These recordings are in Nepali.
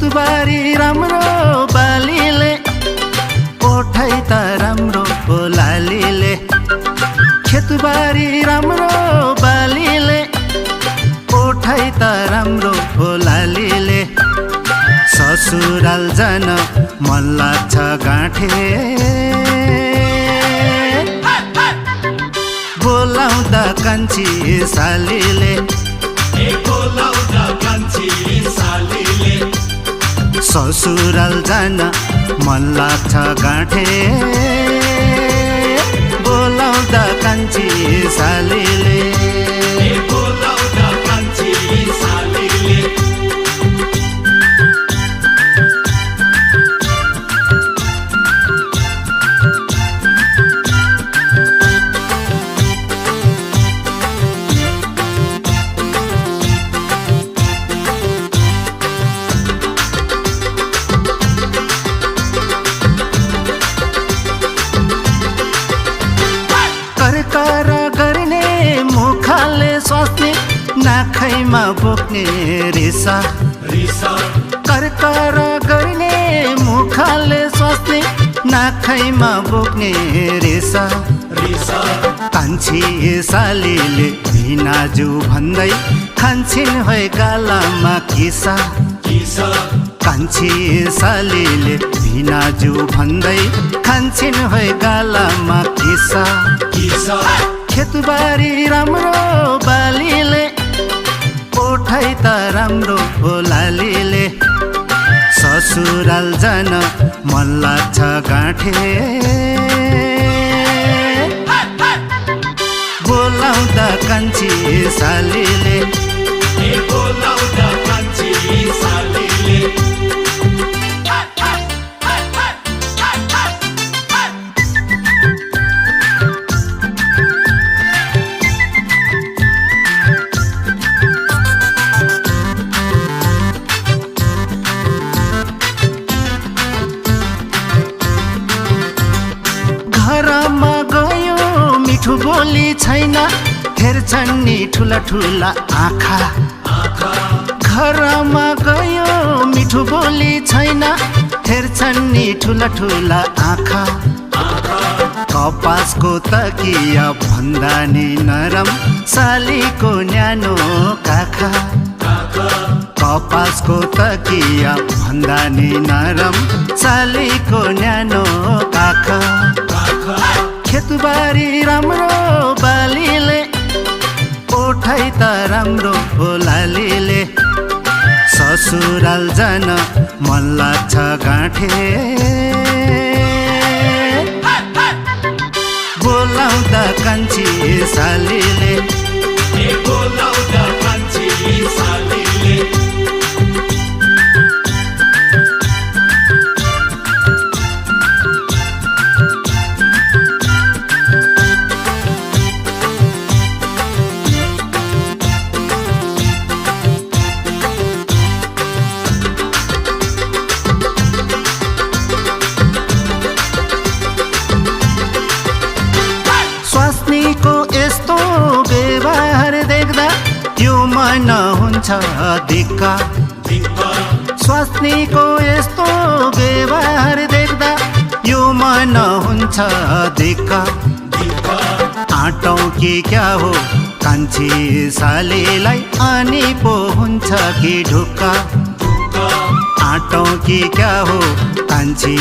खेतबारी राम्रो बालीले कोठै त राम्रो लालीले खेतबारी राम्रो बालीले कोठै त राम्रो लालीले ससुराल जान मन लाग्छ गाँठे बोलाउँदा कान्छी सालीले ससुराल जान मन लाग्छ गाँठे बोलाउँदा कान्छी सालीले करकर गर्ने मुखले स्वास्नी नाखैमा बोक्ने रिसा करकर गर्ने मुखले स्वास्नी नाखैमा बोक्ने रिसा कान्छी सालीले भिनाजु भन्दै खान्छिन् है गालामा किसा कान्छी सालीले भिनाजु भन्दै खान्छिन् है गालामा किसा खेतबारी राम्रो बालीले कोठै त राम्रो लालीले ससुराल जान मन लाग्छ गाँठे बोलाउँदा कान्छी सालीले घरमा गयो मिठो बोली छैन हेर्छन् नि ठुला ठुला आँखा घरमा गयो मिठो बोली छैन हेर्छन् नि ठुला ठुला आँखा कपासको तकिया भन्दा नि नरम सालीको न्यानो काखा कपासको तकिया भन्दा नि नरम सालीको न्यानो काखा खेतबारी राम्रो बालीले कोठै त राम्रो लालीले ससुराल जान मन लाग्छ गाँठे बोलाउँदा कान्छी सालीले स्वास्नीको यस्तो व्यवहार देख्दा यो मन हुन्छ दिक्क स्वास्नीको यस्तो व्यवहार देख्दा यो मन हुन्छ दिक्क आँटौँ कि क्या हो कान्छी सालीलाई अनि पो हुन्छ कि ढुक्क आँटौँ कि क्या हो कान्छी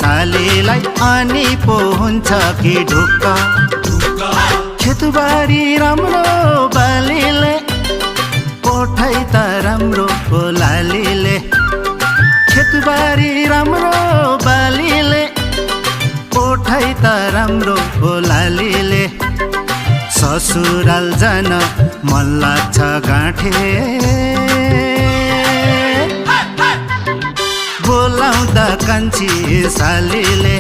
सालीलाई अनि पो हुन्छ कि ढुक्क खेतबारी राम्रो बालीले कोठै त राम्रो लालीले खेतबारी राम्रो बालीले कोठै त राम्रो लालीले ससुराल जान मन लाग्छ गाँठे बोलाउँदा कान्छी सालीले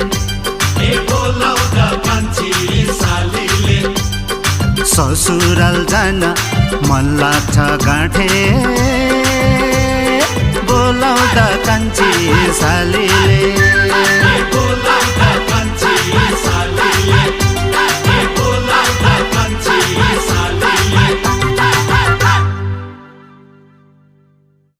ससुराल जान मन लाग्छ गाँठे बोलाउँदा कान्छी सालीले